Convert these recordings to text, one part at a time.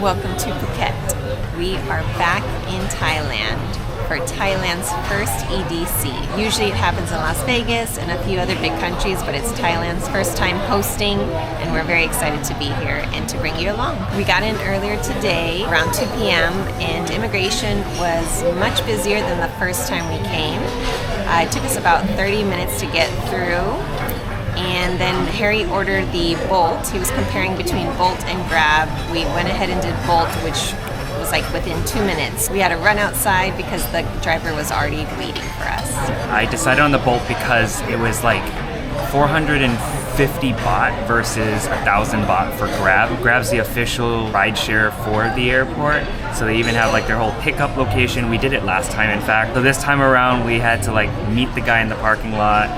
Welcome to Phuket. We are back in Thailand for Thailand's first EDC. Usually it happens in Las Vegas and a few other big countries, but it's Thailand's first time hosting, and we're very excited to be here and to bring you along. We got in earlier today, around 2 p.m., and immigration was much busier than the first time we came. It took us about 30 minutes to get through. And then Harry ordered the Bolt. He was comparing between Bolt and Grab. We went ahead and did Bolt, which was like within 2 minutes. We had to run outside because the driver was already waiting for us. I decided on the Bolt because it was like 450 baht versus 1,000 baht for Grab. Grab's the official rideshare for the airport, so they even have like their whole pickup location. We did it last time, in fact. So this time around, we had to like meet the guy in the parking lot.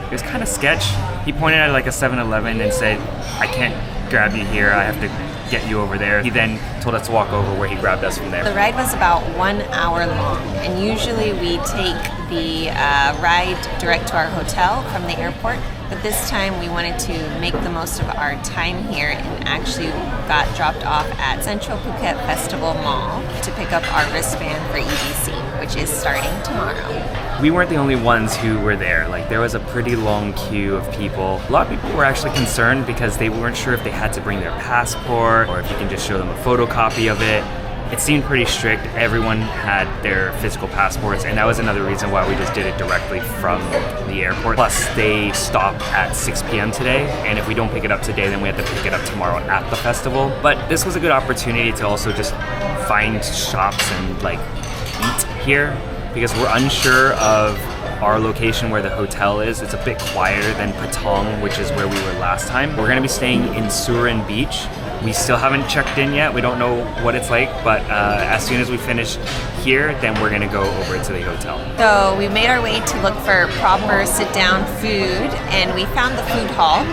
It was kind of sketch. He pointed at like a 7-Eleven and said, "I can't grab you here, I have to get you over there." He then told us to walk over, where he grabbed us from there. The ride was about 1 hour long, and usually we take the ride direct to our hotel from the airport, but this time we wanted to make the most of our time here and actually got dropped off at Central Phuket Festival Mall to pick up our wristband for EDC, which is starting tomorrow. We weren't the only ones who were there. Like, there was a pretty long queue of people. A lot of people were actually concerned because they weren't sure if they had to bring their passport or if you can just show them a photocopy of it. It seemed pretty strict. Everyone had their physical passports, and that was another reason why we just did it directly from the airport. Plus, they stop at 6 p.m. today, and if we don't pick it up today, then we have to pick it up tomorrow at the festival. But this was a good opportunity to also just find shops and like eat here, because we're unsure of our location where the hotel is. It's a bit quieter than Patong, which is where we were last time. We're gonna be staying in Surin Beach. We still haven't checked in yet. We don't know what it's like, but as soon as we finish here, then we're gonna go over to the hotel. So we made our way to look for proper sit-down food, and we found the food hall.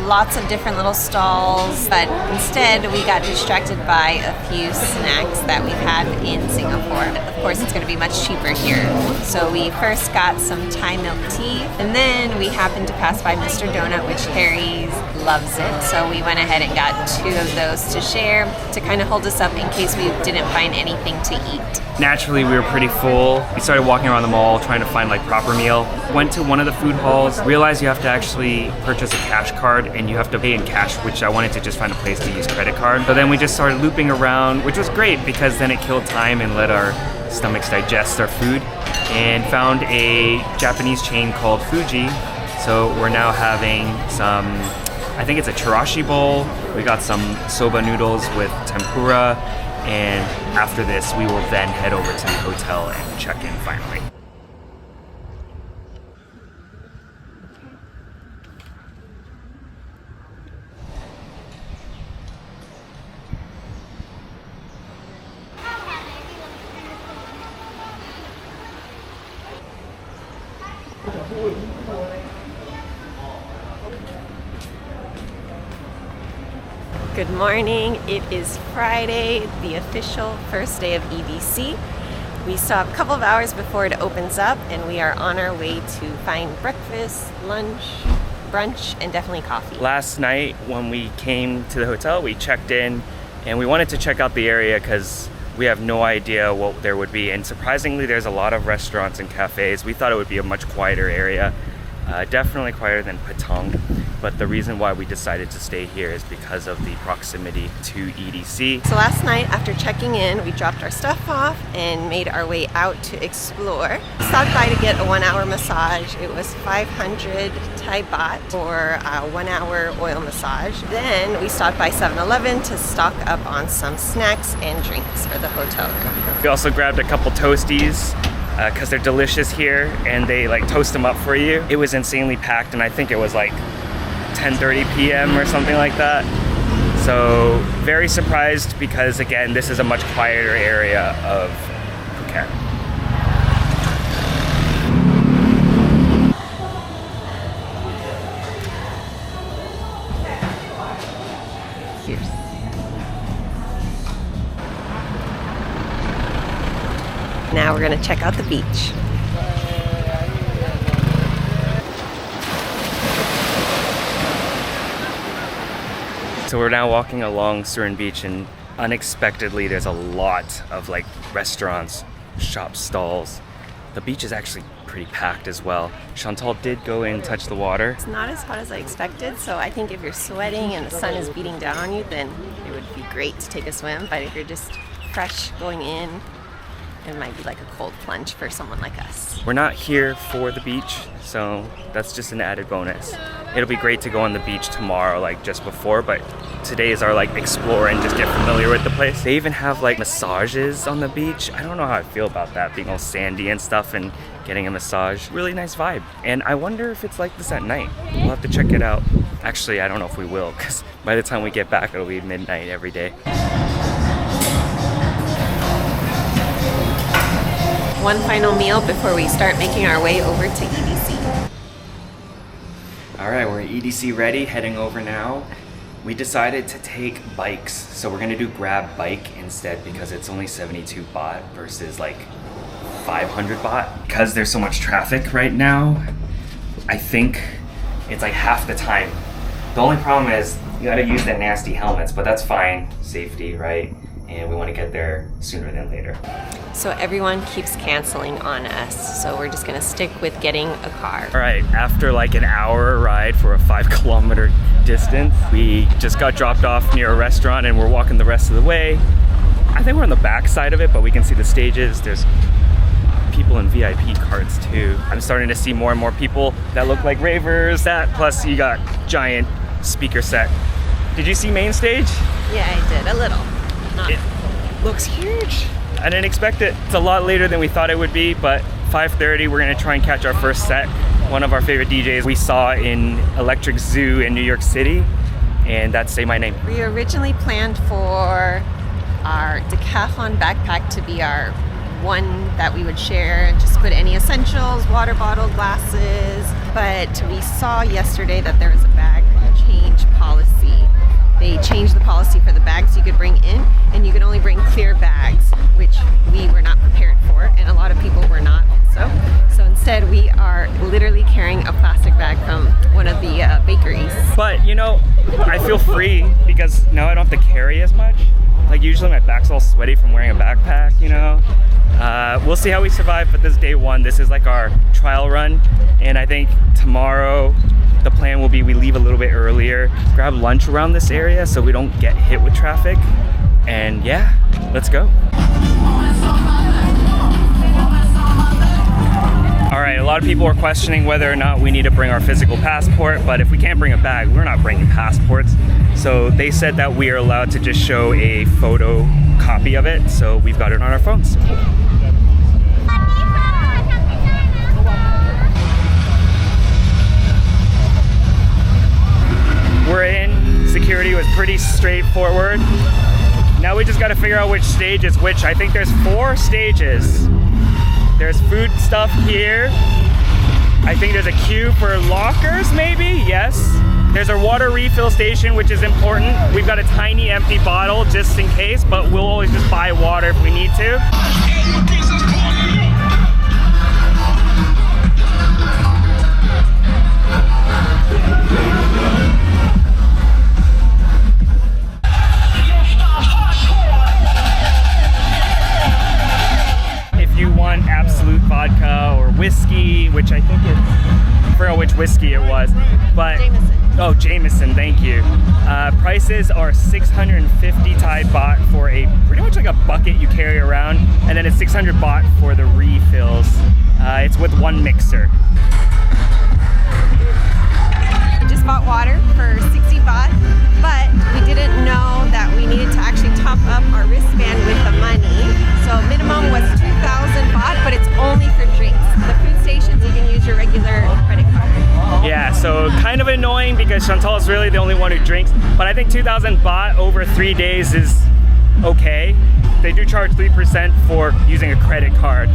Lots of different little stalls, but instead we got distracted by a few snacks that we've had in Singapore. Of course, it's going to be much cheaper here. So we first got some Thai milk tea, and then we happened to pass by Mr. Donut, which Harry loves it. So we went ahead and got 2 of those to share to kind of hold us up in case we didn't find anything to eat. Naturally, we were pretty full. We started walking around the mall trying to find like proper meal. Went to one of the food halls, realized you have to actually purchase a cash card and you have to pay in cash, which I wanted to just find a place to use credit card. So then we just started looping around, which was great because then it killed time and let our stomachs digest our food, and found a Japanese chain called Fuji. So we're now having some, I think it's a chirashi bowl. We got some soba noodles with tempura, and after this we will then head over to the hotel and check in finally. Good morning. It is Friday, the official first day of EDC. We still have a couple of hours before it opens up, and we are on our way to find breakfast, lunch, brunch, and definitely coffee. Last night when we came to the hotel, we checked in and we wanted to check out the area because we have no idea what there would be, and surprisingly there's a lot of restaurants and cafes. We thought it would be a much quieter area, definitely quieter than Patong. But the reason why we decided to stay here is because of the proximity to EDC. So last night, after checking in, we dropped our stuff off and made our way out to explore. We stopped by to get a 1-hour massage. It was 500 Thai baht for a 1-hour oil massage. Then we stopped by 7-Eleven to stock up on some snacks and drinks for the hotel room. We also grabbed a couple toasties because they're delicious here, and they like toast them up for you. It was insanely packed, and I think it was like 10:30 p.m. or something like that. So very surprised because again, this is a much quieter area of Phuket. Cheers. Now we're gonna check out the beach. So we're now walking along Surin Beach, and Unexpectedly, there's a lot of like restaurants, shop stalls. The beach is actually pretty packed as well. Chantal did go in and touch the water. It's not as hot as I expected, so I think if you're sweating and the sun is beating down on you, then it would be great to take a swim. But if you're just fresh going in, it might be like a cold plunge for someone like us. We're not here for the beach, so that's just an added bonus. It'll be great to go on the beach tomorrow, like just before, but today is our like explore and just get familiar with the place. They even have like massages on the beach. I don't know how I feel about that, being all sandy and stuff and getting a massage. Really nice vibe. And I wonder if it's like this at night. We'll have to check it out. Actually, I don't know if we will, because by the time we get back, it'll be midnight every day. One final meal before we start making our way over to EDC. All right, we're at EDC ready, heading over now. We decided to take bikes, so we're gonna do grab bike instead because it's only 72 baht versus like 500 baht. Because there's so much traffic right now, I think it's like half the time. The only problem is you gotta use the nasty helmets, but that's fine, safety, right? And we wanna get there sooner than later. So everyone keeps canceling on us, so we're just gonna stick with getting a car. All right, after like an hour ride for a 5-kilometer distance, we just got dropped off near a restaurant and we're walking the rest of the way. I think we're on the back side of it, but we can see the stages. There's people in VIP carts too. I'm starting to see more and more people that look like ravers. That plus you got giant speaker set. Did you see main stage? Yeah, I did, a little. It looks huge. I didn't expect it. It's a lot later than we thought it would be, but 5:30 we're gonna try and catch our first set. One of our favorite DJs we saw in Electric Zoo in New York City, and that's Say My Name. We originally planned for our decathlon backpack to be our one that we would share and just put any essentials, water bottle, glasses, but we saw yesterday that there was a bag change policy. They changed the policy for the bags you could bring in, and you could only bring clear bags, which we were not prepared for, and a lot of people were not also. So instead, we are literally carrying a plastic bag from one of the bakeries. But you know, I feel free because now I don't have to carry as much. Like usually my back's all sweaty from wearing a backpack, you know. We'll see how we survive, but this is day one. This is like our trial run, and I think tomorrow the plan will be we leave a little bit earlier, grab lunch around this area so we don't get hit with traffic, and yeah, let's go. All right, a lot of people are questioning whether or not we need to bring our physical passport, but if we can't bring a bag, we're not bringing passports. So they said that we are allowed to just show a photo copy of it, so we've got it on our phones. We're in. Security was pretty straightforward. Now we just got to figure out which stage is which. I think there's 4 stages. There's food stuff here. I think there's a queue for lockers, maybe? Yes. There's a water refill station, which is important. We've got a tiny empty bottle just in case, but we'll always just buy water if we need to. Absolute vodka or whiskey, which I think is, I forgot which whiskey it was, but Jameson. Oh, Jameson, thank you. Prices are 650 Thai baht for a pretty much like a bucket you carry around, and then it's 600 baht for the refills. It's with one mixer. We just bought water for 60 baht, but we didn't know that we needed to actually top up our wristband with the money. So minimum was 2,000 baht, but it's only for drinks. The food stations, you can use your regular credit card. Yeah, so kind of annoying because Chantal is really the only one who drinks, but I think 2,000 baht over 3 days is okay. They do charge 3% for using a credit card,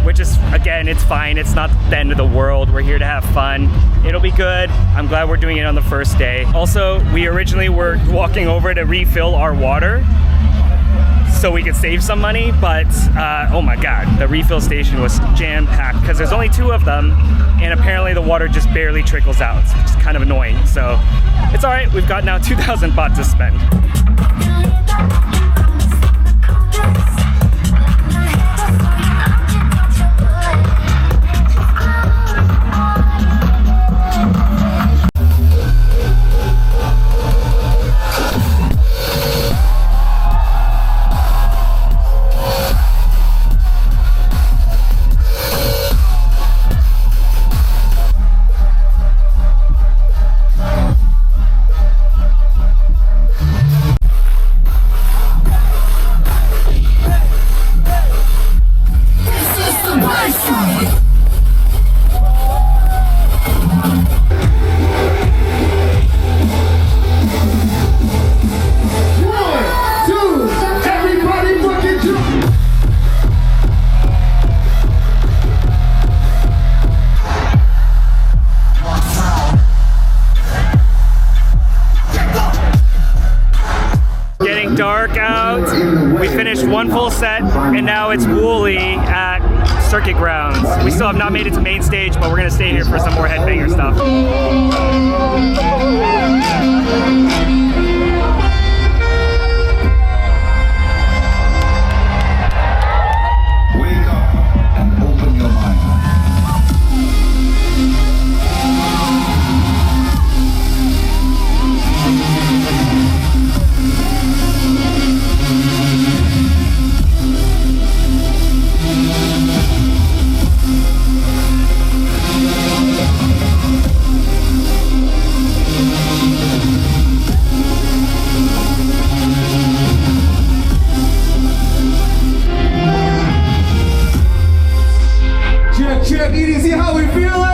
which is, again, it's fine. It's not the end of the world. We're here to have fun. It'll be good. I'm glad we're doing it on the first day. Also, we originally were walking over to refill our water so we could save some money, but oh my God, the refill station was jam-packed because there's only 2 of them, and apparently the water just barely trickles out. It's just kind of annoying. So it's all right. We've got now 2,000 baht to spend. finished one full set, and now it's WOOLI at circuitGROUNDS. We still have not made it to main stage, but we're gonna stay here for some more headbanger stuff. Check EDC, how we feeling?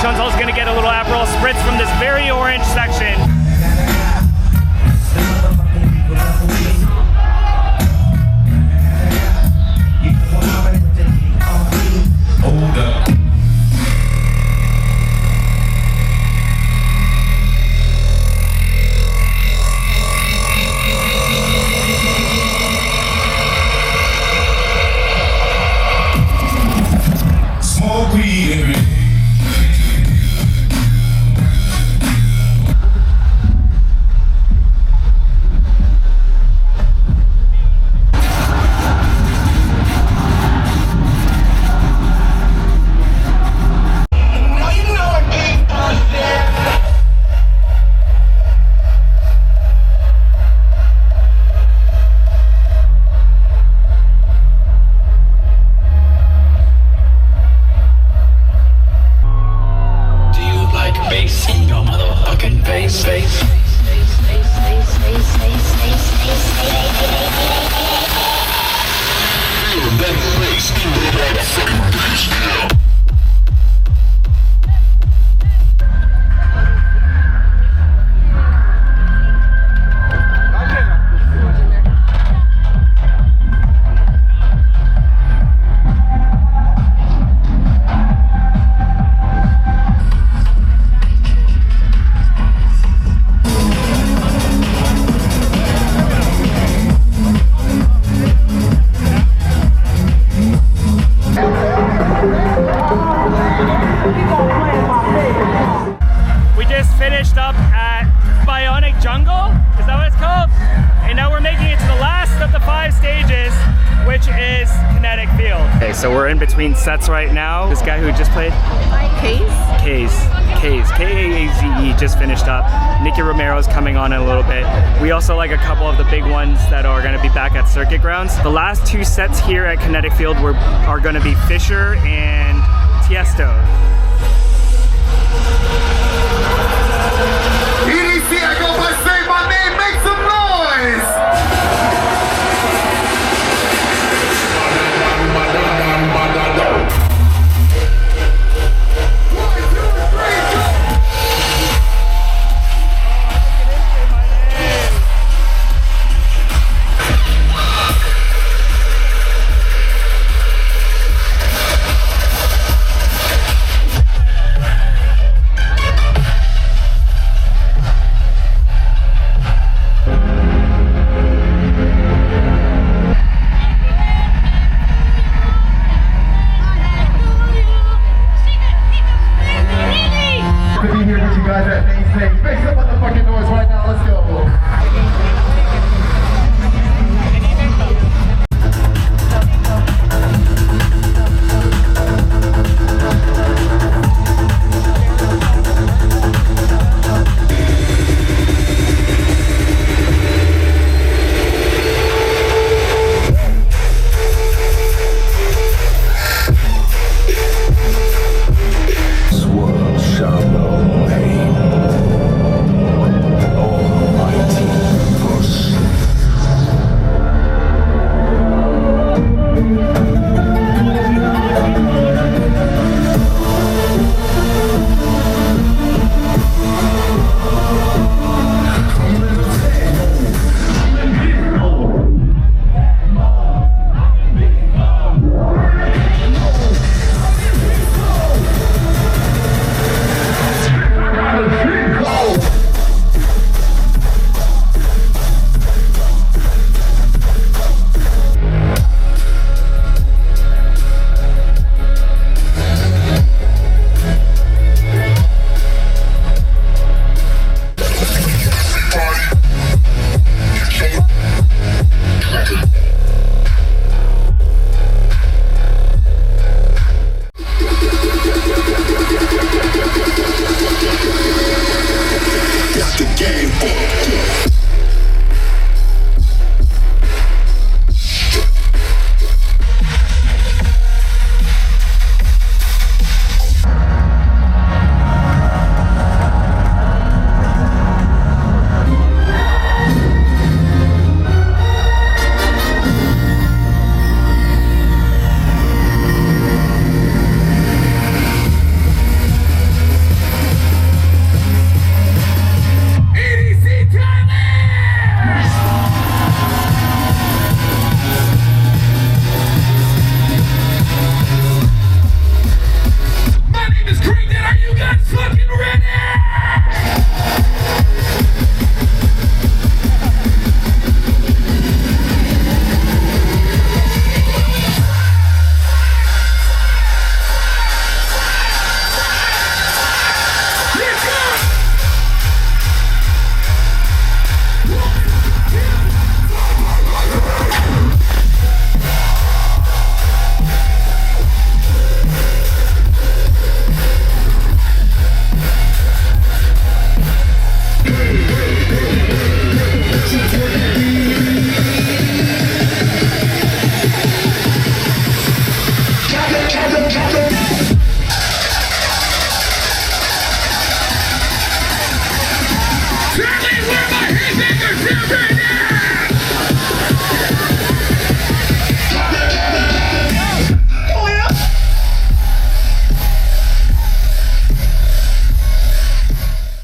Chantal's gonna get a little Aperol spritz from this very orange section. Smoke weed in me. Finished up at bionicJUNGLE, is that what it's called? And now we're making it to the last of the 5 stages, which is kineticFIELD. Okay, so we're in between sets right now. This guy who just played? Kaze, K-A-Z-E, just finished up. Nicky Romero's coming on in a little bit. We also like a couple of the big ones that are gonna be back at circuitGROUNDS. The last 2 sets here at kineticFIELD are gonna be Fisher and Tiesto. EDC, I go by Say My Name, make some noise!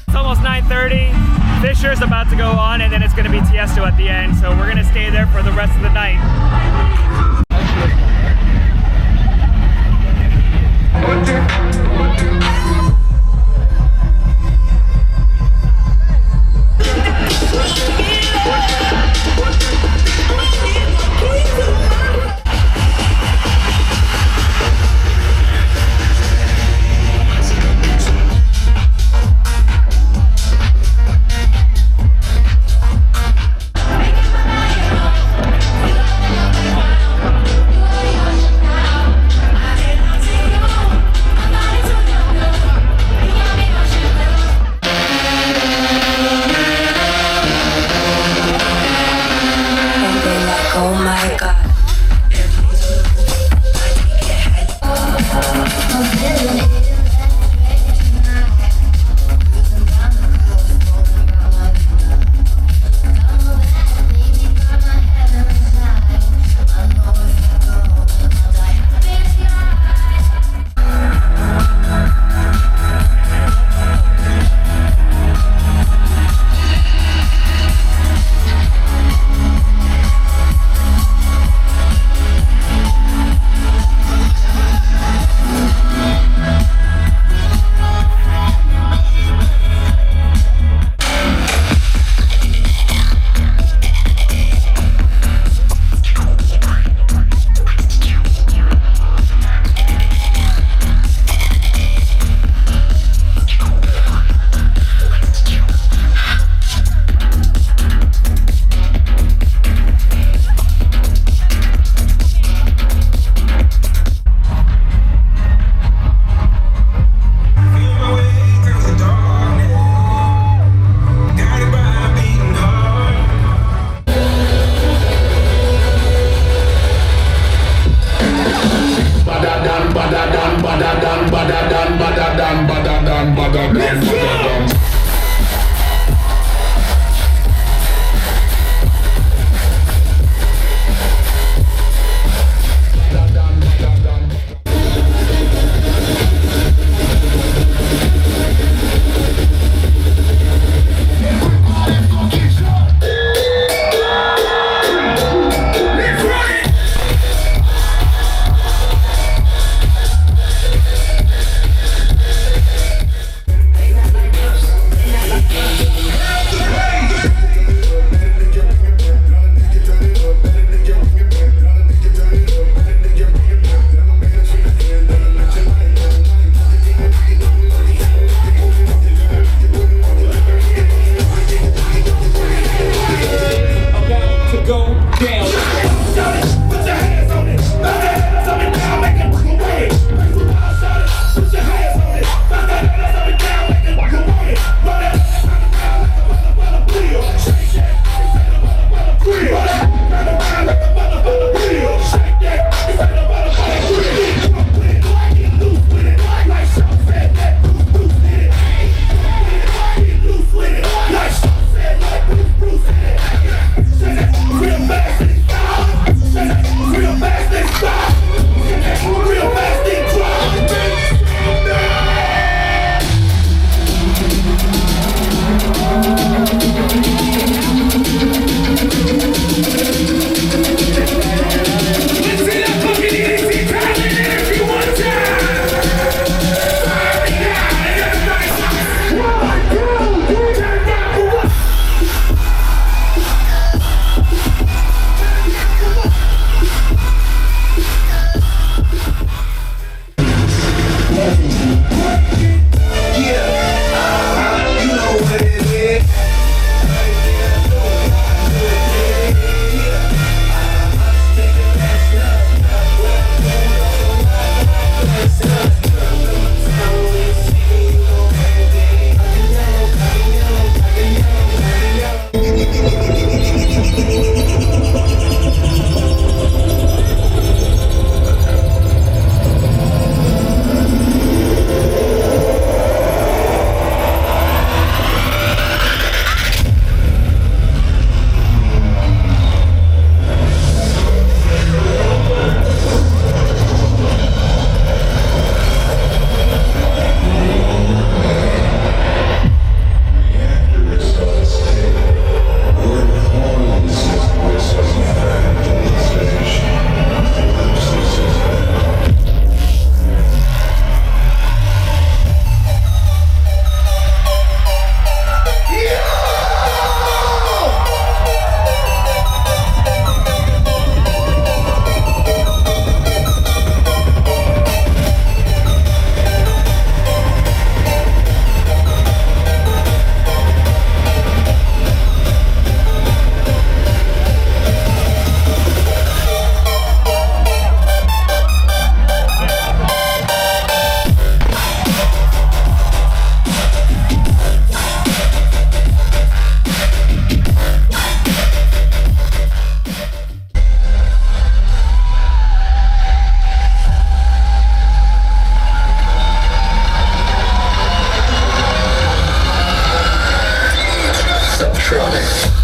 It's almost 9:30. Fisher's about to go on, and then it's going to be Tiesto at the end. So we're going to stay there for the rest of the night. Subtronics.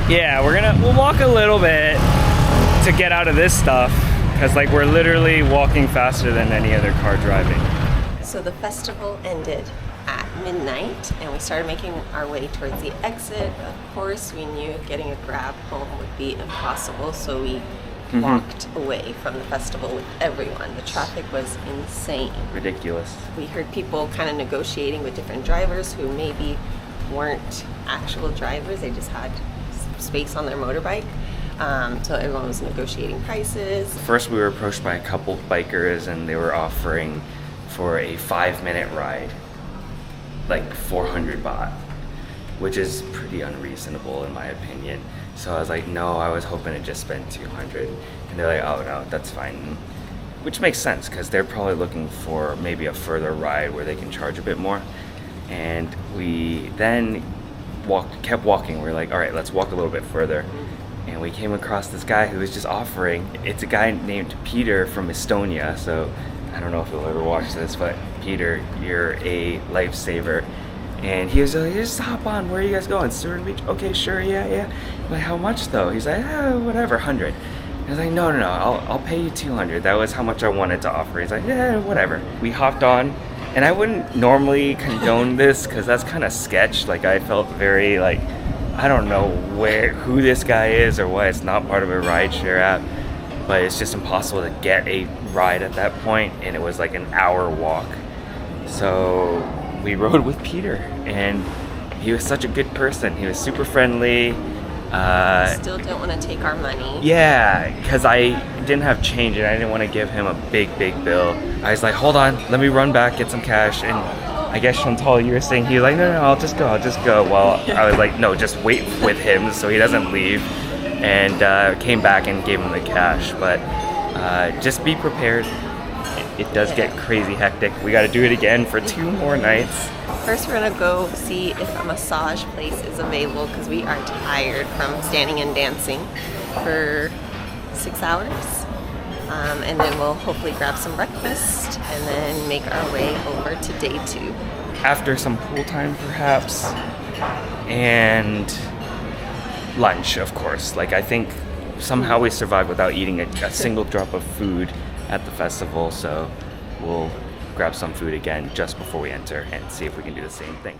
Yeah, we'll walk a little bit to get out of this stuff because like we're literally walking faster than any other car driving. So the festival ended at midnight and we started making our way towards the exit. Of course, we knew getting a grab home would be impossible, so we walked away from the festival with everyone. The traffic was insane. Ridiculous. We heard people kind of negotiating with different drivers who maybe weren't actual drivers, they just had space on their motorbike. So everyone was negotiating prices. First we were approached by a couple bikers and they were offering for a 5-minute ride like 400 baht, which is pretty unreasonable in my opinion. So I was like, no, I was hoping to just spend 200. And they're like, oh no, that's fine. Which makes sense because they're probably looking for maybe a further ride where they can charge a bit more. And we then kept walking. We're like, all right, let's walk a little bit further. And we came across this guy who was just offering. It's a guy named Peter from Estonia. So I don't know if you'll ever watch this, but Peter, you're a lifesaver. And he was like, just hop on. Where are you guys going? Surin Beach? Okay, sure, yeah. I'm like, how much though? He's like, whatever, 100. I was like, no, I'll pay you 200. That was how much I wanted to offer. He's like, yeah, whatever. We hopped on. And I wouldn't normally condone this because that's kind of sketch. Like I felt very like, I don't know who this guy is or why it's not part of a rideshare app, but it's just impossible to get a ride at that point, and it was like an hour walk. So we rode with Peter, and he was such a good person. He was super friendly. Still don't want to take our money. Yeah, because I didn't have change and I didn't want to give him a big bill. I was like, hold on, let me run back, get some cash. And I guess Chantal, you were saying, he was like, no, I'll just go. Well, I was like, no, just wait with him so he doesn't leave. And came back and gave him the cash. But just be prepared. It does get crazy hectic. We got to do it again for 2 more nights. First, we're gonna go see if a massage place is available because we are tired from standing and dancing for 6 hours. And then we'll hopefully grab some breakfast and then make our way over to day 2. After some pool time, perhaps, and lunch, of course. Like, I think somehow we survived without eating a single drop of food at the festival, so we'll grab some food again just before we enter and see if we can do the same thing.